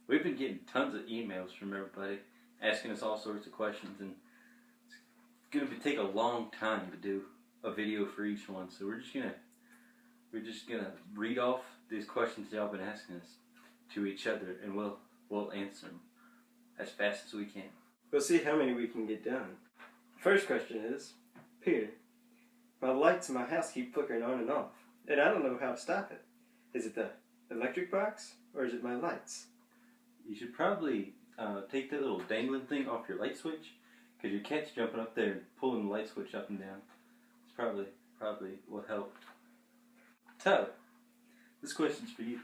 We've been getting tons of emails from everybody asking us all sorts of questions, and it's going to take a long time to do a video for each one. So we're just gonna read off these questions y'all been asking us to each other, and we'll answer them as fast as we can. We'll see how many we can get done. First question is, Peter, my lights in my house keep flickering on and off, and I don't know how to stop it. Is it the electric box, or is it my lights? You should probably take that little dangling thing off your light switch, because your cat's jumping up there and pulling the light switch up and down. It's probably will help. Tyler, this question's for you.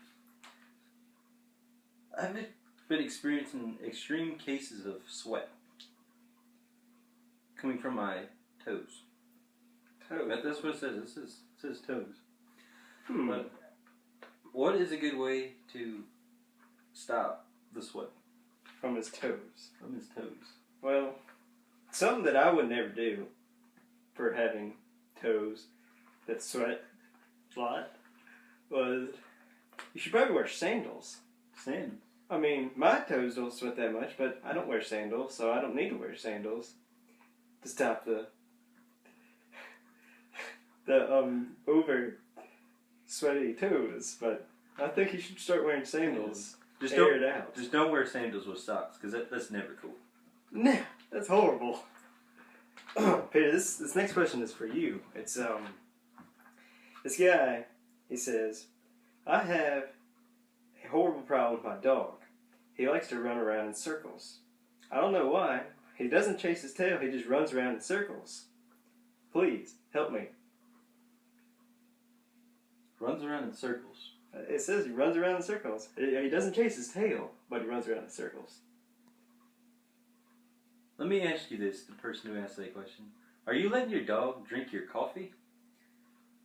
I've been experiencing extreme cases of sweat coming from my toes. Toes? That's what it says. It says toes. But what is a good way to stop the sweat? From his toes. From his toes. Well, something that I would never do for having toes that sweat a lot was you should probably wear sandals. Sandals? I mean, my toes don't sweat that much, but I don't wear sandals, so I don't need to wear sandals to stop the over sweaty toes. But I think you should start wearing sandals. Just air it out. Just don't wear sandals with socks, because that's never cool. Nah, that's horrible. Peter, this next question is for you. It's this guy, he says, I have a horrible problem with my dog. He likes to run around in circles. I don't know why. He doesn't chase his tail, he just runs around in circles. Please, help me. Runs around in circles. It says he runs around in circles. He doesn't chase his tail, but he runs around in circles. Let me ask you this, the person who asked that question. Are you letting your dog drink your coffee?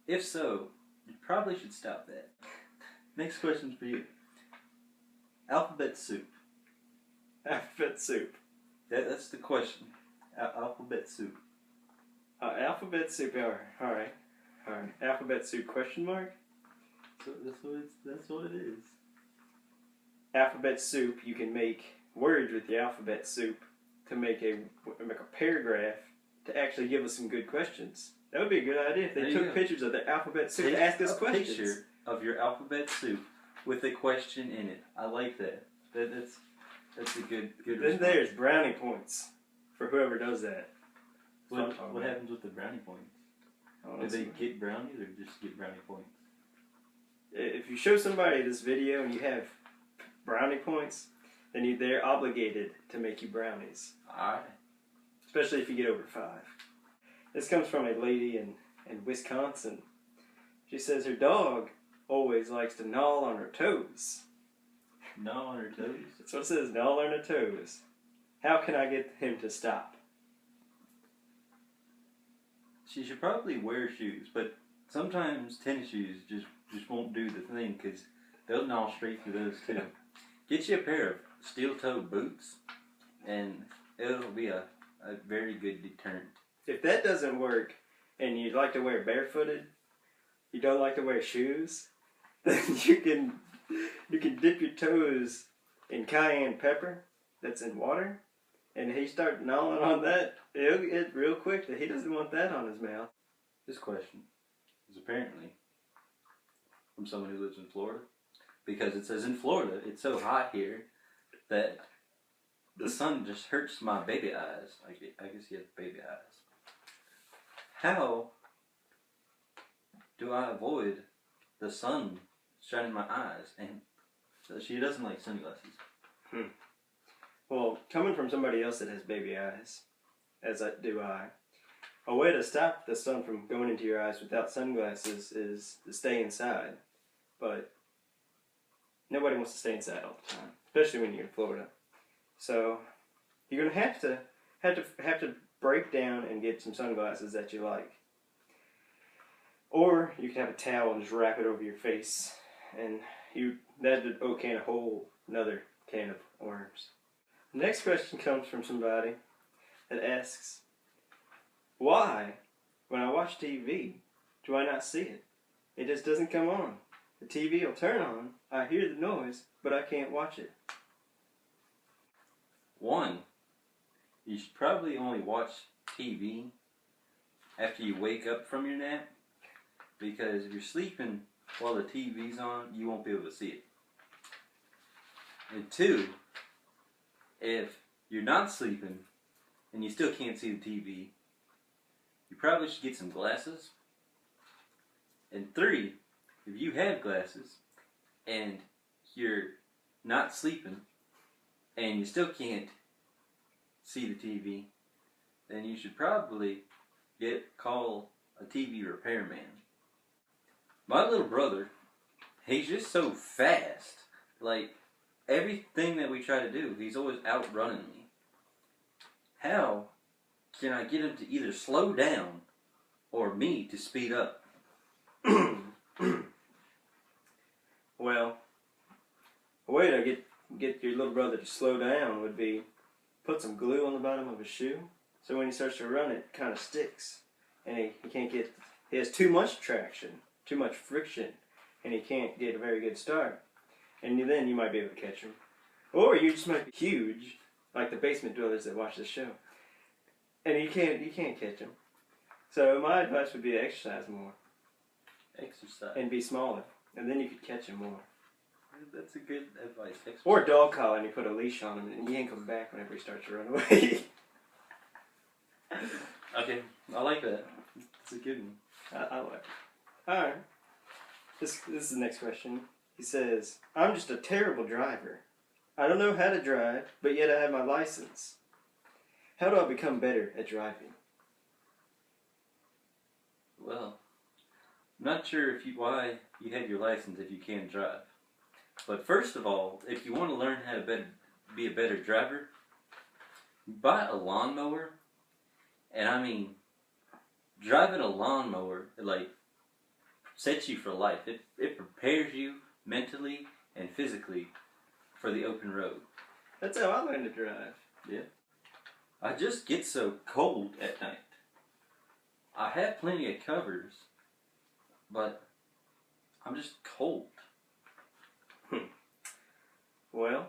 If so, you probably should stop that. Next question's for you. Alphabet soup. Alphabet soup. That's the question. Alphabet soup. Alphabet soup. Alright. Alphabet soup question mark? So that's what it is. Alphabet soup, you can make words with the alphabet soup to make a paragraph to actually give us some good questions. That would be a good idea if they took pictures of the alphabet soup to ask us questions. Take a picture of your alphabet soup with a question in it. I like that. That's a good Then response. there's brownie points for whoever does that. What happens with the brownie points? Do they get brownies or just get brownie points? If you show somebody this video and you have brownie points, then they're obligated to make you brownies. Alright. Especially if you get over 5. This comes from a lady in Wisconsin. She says her dog always likes to gnaw on her toes. Gnaw on her toes? That's what it says, gnaw on her toes. How can I get him to stop? She should probably wear shoes, but sometimes tennis shoes just won't do the thing, because they'll gnaw straight through those too. Get you a pair of steel-toed boots, and it'll be a very good deterrent. If that doesn't work, and you'd like to wear barefooted, you don't like to wear shoes, then you can dip your toes in cayenne pepper that's in water, and he start gnawing on that, it'll get real quick that he doesn't want that on his mouth. This question is apparently from someone who lives in Florida, because it says in Florida it's so hot here that the sun just hurts my baby eyes. I guess he has baby eyes. How do I avoid the sun shining in my eyes? And so she doesn't like sunglasses. Well, coming from somebody else that has baby eyes, as do I, a way to stop the sun from going into your eyes without sunglasses is to stay inside. But nobody wants to stay inside all the time, especially when you're in Florida. So you're gonna have to break down and get some sunglasses that you like. Or you can have a towel and just wrap it over your face, and that'd can a whole another can of worms. The next question comes from somebody that asks, why, when I watch TV, do I not see it? It just doesn't come on. The TV will turn on, I hear the noise, but I can't watch it. One, you should probably only watch TV after you wake up from your nap, because if you're sleeping while the TV's on, you won't be able to see it. And two, if you're not sleeping and you still can't see the TV, you probably should get some glasses. And three, if you have glasses and you're not sleeping and you still can't see the TV, then you should probably call a TV repairman. My little brother, he's just so fast. Like, everything that we try to do, he's always outrunning me. How can I get him to either slow down or me to speed up? Well, a way to get your little brother to slow down would be put some glue on the bottom of his shoe, so when he starts to run, it kind of sticks, and he has too much traction, too much friction, and he can't get a very good start. And then you might be able to catch him. Or you just might be huge, like the basement dwellers that watch this show, and you can't catch him. So my advice would be to exercise more. Exercise. And be smaller, and then you could catch him more. That's a good advice. Exercise. Or a dog collar, and you put a leash on him, and you yank him back whenever he starts to run away. Okay, I like that. It's a good one. I like it. Alright. This is the next question. He says, I'm just a terrible driver. I don't know how to drive, but yet I have my license. How do I become better at driving? Well, I'm not sure why you have your license if you can't drive. But first of all, if you want to learn how to be a better driver, buy a lawnmower. And I mean, driving a lawnmower, like, sets you for life. It prepares you mentally and physically for the open road. That's how I learned to drive. Yeah. I just get so cold at night. I have plenty of covers, but I'm just cold. Well,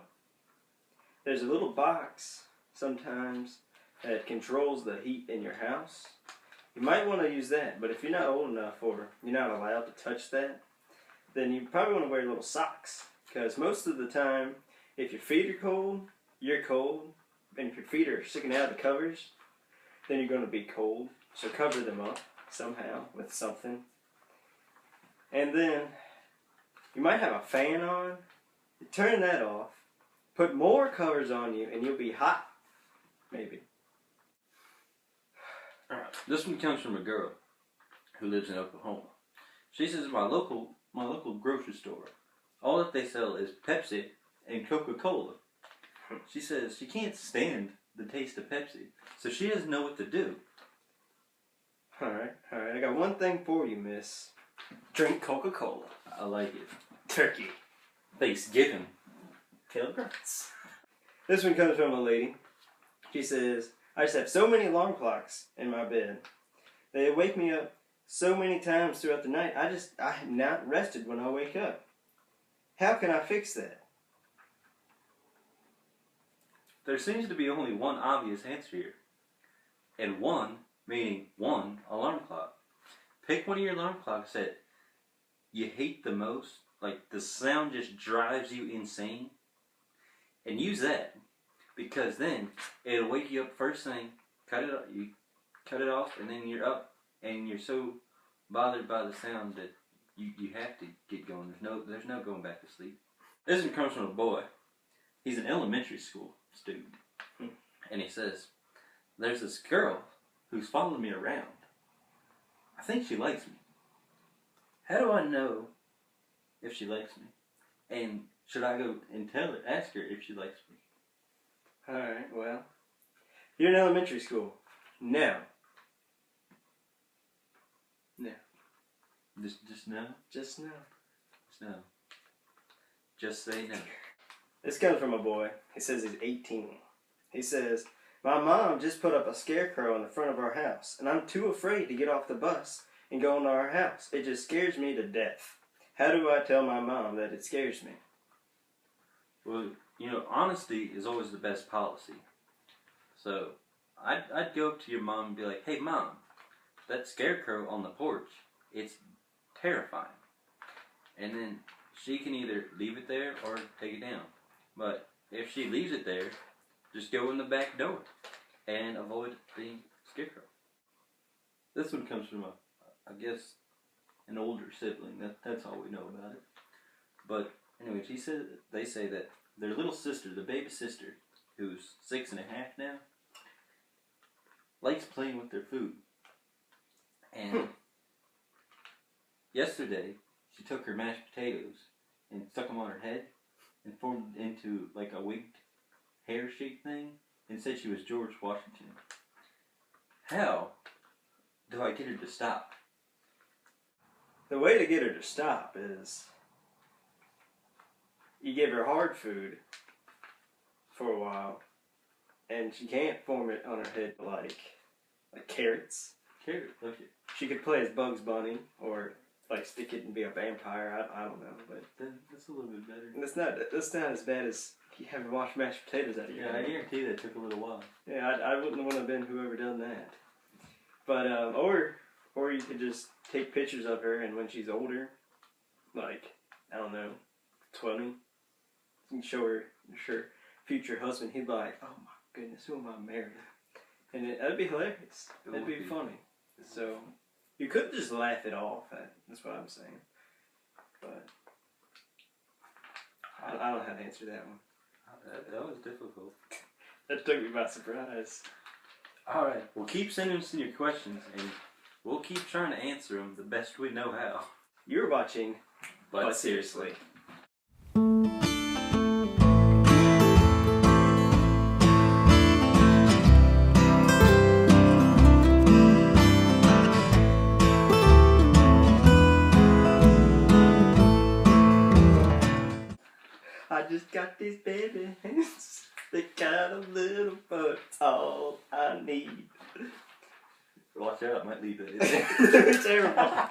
there's a little box sometimes that controls the heat in your house. You might want to use that, but if you're not old enough or you're not allowed to touch that, then you probably want to wear little socks. Because most of the time, if your feet are cold, you're cold. And if your feet are sticking out of the covers, then you're going to be cold. So cover them up somehow with something. And then you might have a fan on. Turn that off. Put more covers on you and you'll be hot. Maybe. Alright. This one comes from a girl who lives in Oklahoma. She says, my local grocery store, all that they sell is Pepsi and Coca-Cola. She says she can't stand the taste of Pepsi, so she doesn't know what to do. Alright. I got one thing for you, miss. Drink Coca-Cola. I like it. Turkey. Thanksgiving. Pilgrims. This one comes from a lady. She says, I just have so many alarm clocks in my bed. They wake me up so many times throughout the night. I am not rested when I wake up. How can I fix that? There seems to be only one obvious answer here. And one, meaning one alarm clock. Pick one of your alarm clocks that you hate the most, like the sound just drives you insane, and use that. Because then it'll wake you up first thing, you cut it off, and then you're up, and you're so bothered by the sound that you have to get going. There's no going back to sleep. This one comes from a boy. He's an elementary school student. And he says, there's this girl who's following me around. I think she likes me. How do I know if she likes me? And should I go and ask her if she likes me? Alright, well, you're in elementary school. Now. Just now? Just now. Just now. Just say no. This comes from a boy. He says he's 18. He says, my mom just put up a scarecrow in the front of our house, and I'm too afraid to get off the bus and go into our house. It just scares me to death. How do I tell my mom that it scares me? Well, honesty is always the best policy. So I'd go up to your mom and be like, "Hey, Mom, that scarecrow on the porch, it's terrifying." And then she can either leave it there or take it down. But if she leaves it there, just go in the back door and avoid the scarecrow. This one comes from I guess, an older sibling. That's all we know about it. But anyways, they say that their little sister, the baby sister, who's 6.5 now, likes playing with their food. And yesterday, she took her mashed potatoes and stuck them on her head and formed into like a wigged hair shape thing and said she was George Washington. How do I get her to stop? The way to get her to stop is you give her hard food for a while, and she can't form it on her head like carrots. Carrot, okay. She could play as Bugs Bunny or like stick it and be a vampire. I don't know, but That's a little bit better. that's not as bad as you having washed mashed potatoes out of your Yeah, I head. guarantee that took a little while. Yeah, I wouldn't want to have been whoever done that. But or you could just take pictures of her, and when she's older, like I don't know, 20, you can show her future husband. He'd be like, "Oh my goodness, who am I marrying?" And that'd be hilarious. That'd be funny. So you could just laugh it off. That's what I'm saying. But I don't know how to answer that one. That was difficult. That took me by surprise. Alright, well keep sending us in your questions and we'll keep trying to answer them the best we know how. You're watching, But seriously. I just got these baby hands. They got a little, but it's all I need. Watch out, I might leave that in there. Terrible.